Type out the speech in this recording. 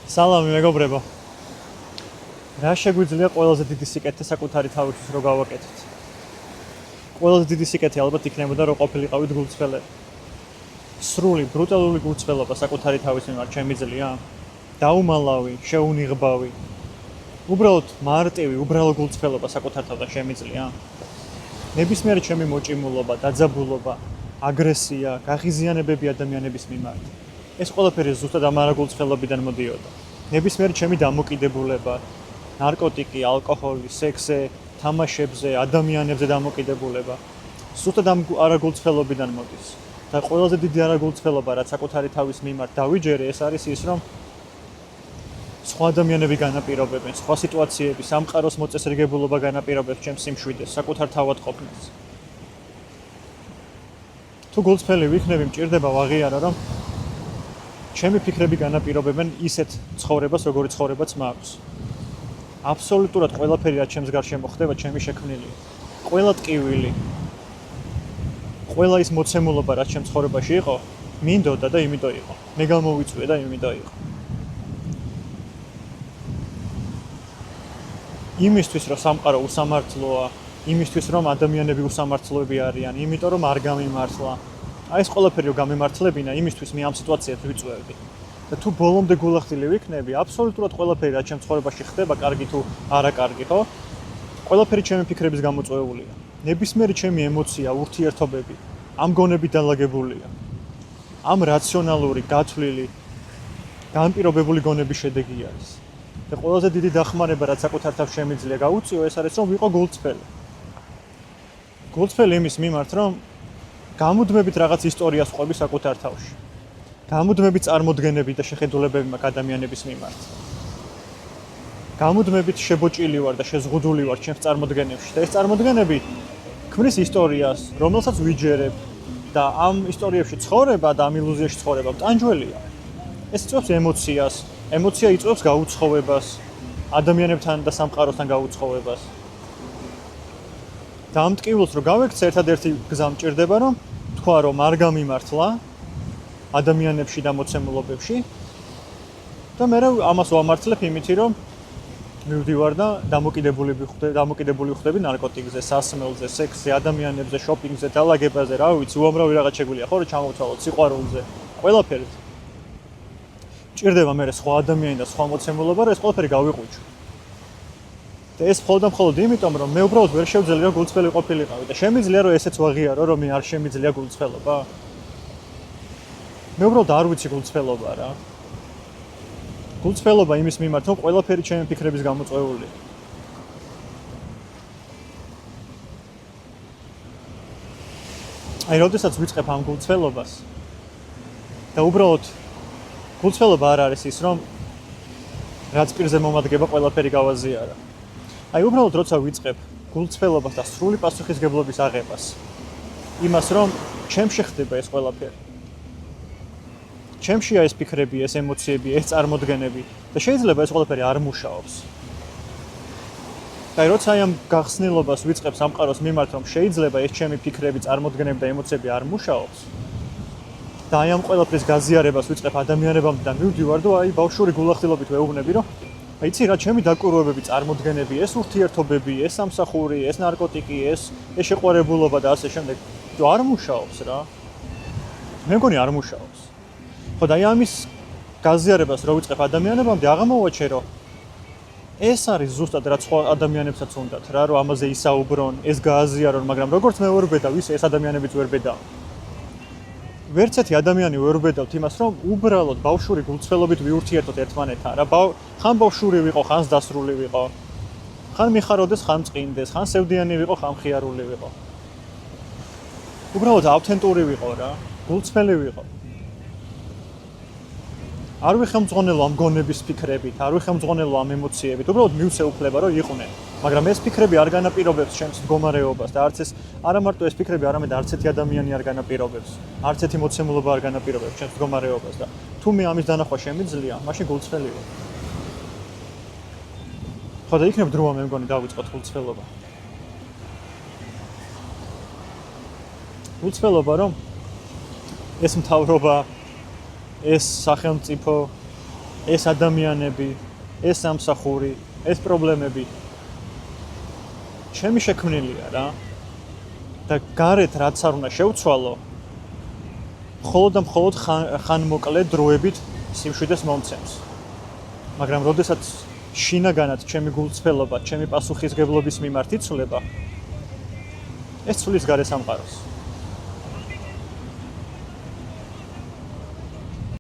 სალამი მეგობრებო. რა შეგვიძლია ყველაზე დიდი სიკეთე საკუთარი თავისთვის რო გავაკეთოთ? ყველაზე დიდი სიკეთე ალბათ იქნებოდა რომ ყოფილიყავით გულწრფელები. სრული, ბრუტალური გულწრფელობა საკუთარი თავის მიმართ შემიძლია? დაუმალავი, შეუნიღბავი. უბრალოდ მარტივი, უბრალო გულწრფელობა საკუთარ თავთან შემიძლია? ნებისმიერი ჩემი მოჭიმულობა, დაძაბულობა, აგრესია, გაღიზიანებები ადამიანების მიმართ. ეს ყველაფერი ზუსტად ამ არაგულწრფელობიდან მოდიოდა. ნებისმიერი ჩემი დამოკიდებულება, ნარკოტიკი, ალკოჰოლი, სექსზე, თამაშებზე, ადამიანებზე დამოკიდებულება, ზუსტად ამ არაგულწრფელობიდან მოდის. და ყველაზე დიდი არაგულწრფელობა, რაც საკუთარი თავის მიმართ დავიჯერე, ეს არის ის, რომ სხვა ადამიანები განაპირობებენ, სხვა სიტუაციები, სამყაროს მოწესრიგებულობა განაპირობებს ჩემს სიმშვიდეს, საკუთარ თავად ყოფნას. თუ გულწრფელი ვიქნები, მჭირდება ვაღიარა, რომ ჩემი ფიქრები განაპირობებენ ისეთ ცხოვრებას, როგორიც ცხოვრებაც მაქვს. აბსოლუტურად ყველაფერი, რაც ჩემს გარშემო ხდება, ჩემი შექმნილია. ყველა ტკივილი, ყველა ის მოცემულობა, რაც ჩემს ცხოვრებაში იყო, მინდოდა და იმიტომ იყო. მე გამოვიწვია და იმიტომ იყო. იმისთვის, რომ სამყარო უსამართლოა, იმისთვის, რომ ადამიანები უსამართლოები არიან, იმიტომ რომ არ გამიმართლა. აი ეს ყველაფერი რომ გამიმართლებინა, იმისთვის მე ამ სიტუაციებს ვიწვევდი. და თუ ბოლომდე გულახდილი ვიქნები, აბსოლუტურად ყველაფერი, რაც ჩემს ცხოვრებაში ხდება, კარგი თუ არაკარგი, ხო? ყველაფერი ჩემი ფიქრების გამოწვეულია. ნებისმიერი ჩემი ემოცია, ურთიერთობები ამ გონებით დალაგებულია. ამ რაციონალური, გათვლილი, განპირობებული გონების შედეგი არის. და ყველაზე დიდი დახმარება, რაც საკუთარ თავს შემიძლია გაუწიო, ეს არის, რომ ვიყო გულწრფელი. გულწრფელი იმის მიმართ, რომ გამუდმებით რაღაც ისტორიას ვყვები საკუთარ თავში. გამუდმებით წარმოდგენები და შეხედულებები მაქვს ადამიანების მიმართ. გამუდმებით შებოჭილი ვარ და შეზღუდული ვარ ჩემს წარმოდგენებში და ეს წარმოდგენები ქმნის ისტორიას, რომელსაც ვიჯერებ და ამ ისტორიებში ცხოვრება და ამ ილუზიაში ცხოვრება მტანჯველია. ეს იწვევს ემოციას, ემოცია იწვევს გაუცხოვებას, ადამიანებთან და სამყაროსთან გაუცხოვებას. და ამ ტკივილს რო გავექცე, ერთადერთი გზა მჭირდება, რომ თქვა, რომ არ გამიმართლა ადამიანებში და მოცემულობებში და მე ამას ვამართლებ იმითი, რომ მივდივარ და დამოკიდებული ხდები ნარკოტიკზე, სასმელზე, სექსზე, ადამიანებზე, შოპინგზე, დალაგებაზე, რა ვიცი, უამრავი რაღაც შეგვიძლია, ხო, რომ ჩამოვთვალოთ სიყვარულზე, ყველაფერზე. მჭირდება მე სხვა ადამიანი და სხვა მოცემულობა, რომ ეს ყველაფერი გავიყვიჩო. და ეს მხოლოდ იმიტომ, რომ მე უბრალოდ ვერ შევძელი რომ გულწრფელი ყოფილიყავი და შემიძლია რომ ესეც ვაღიარო, რომ მე არ შემიძლია გულწრფელობა. მე უბრალოდ არ ვიცი გულწრფელობა რა. გულწრფელობა იმის მიმართ, რომ ყველაფერი ჩემი ფიქრების გამოწვეულია. აი, როდესაც ვიწყებ ამ გულწრფელობას და უბრალოდ გულწრფელობა არ არის ის, რომ რაც პირზე მომადგება ყველაფერი გავაზიარა. აი, უბრალოდ როცა ვიწყებ გულწრფელობას და სრული პასუხისგებლობის აღებას, იმას, რომ ჩემში ხდება ეს ყველაფერი. ჩემშია ეს ფიქრები, ეს ემოციები, ეს წარმოდგენები და შეიძლება ეს ყველაფერი არ მუშაობს. და როცა აი ამ გახსნილობას ვიწყებ სამყაროს მიმართ, რომ შეიძლება ეს ჩემი ფიქრები, წარმოდგენები და ემოციები არ მუშაობს. და აი ამ ყველაფრის გაზიარებას ვიწყებ ადამიანებამდე და მივდივარ და აი ბავშვური გულახდილობით ვეუბნები, რომ აიცი რა, ჩემი დაკვირვებები, წარმოდგენები, ეს ურთიერთობები, ეს სამსახური, ეს ნარკოტიკი, ეს შეყვარებულობა და ასე შემდეგ, არ მუშაობს რა. მე მგონი არ მუშაობს. ხო და აი ამის გაზიარებას რო ვიწყებ ადამიანებამდე, აღმოვაჩე, რომ ეს არის ზუსტად რაც სხვა ადამიანებსაც უნდათ რა, რომ ამაზე ისაუბრონ, ეს გააზიარონ, მაგრამ როგორც მე ვერ ვბედავ, ისე ეს ადამიანებიც ვერ ვბედავ. ვერც ერთი ადამიანი ვერ ვბედავთ იმას, რომ უბრალოდ ბავშვური გულწრფელობით ვიურთიერთოთ ერთმანეთთან რა. ხან ბავშვური ვიყო, ხან დასრული ვიყო. ხან მიხაროდეს, ხან წინდეს, ხან სევდიანი ვიყო, ხან მხიარული ვიყო. უბრალოდ ავთენტური ვიყო რა, გულწრფელი ვიყო. არ ვიხელმძღვანელო ამ გონების ფიქრებით, არ ვიხელმძღვანელო ამ ემოციებით, უბრალოდ მივცე უფლება, რომ იყვნენ. მაგრამ ეს ფიქრები არ განაპირობებს ჩემს მდგომარეობას და არც ეს არა მარტო ეს ფიქრები, არამედ არც ერთი ადამიანი არ განაპირობებს. არც ერთი მოცემულობა არ განაპირობებს ჩემს მდგომარეობას და თუ მე ამის დანახვა შემიძლია, მაშინ გულწრფელი ვარ. ხო და იქნებ დროა მე მგონი დავიწყოთ გულწრფელობა. გულწრფელობა რომ ეს მთავრობა ეს სახელმწიფო ეს ადამიანები, ეს სამსახური, ეს პრობლემები ჩემი შექმნილია რა. და გარეთ რაც არ უნდა შევცვალო, მხოლოდ და მხოლოდ ხანმოკლე დროებით სიმშვიდეს მომცემს. მაგრამ როდესაც შინაგანად ჩემი გულწრფელობა, ჩემი პასუხისგებლობის მიმართ იცვლება, ეს ცვლის გარე სამყაროს.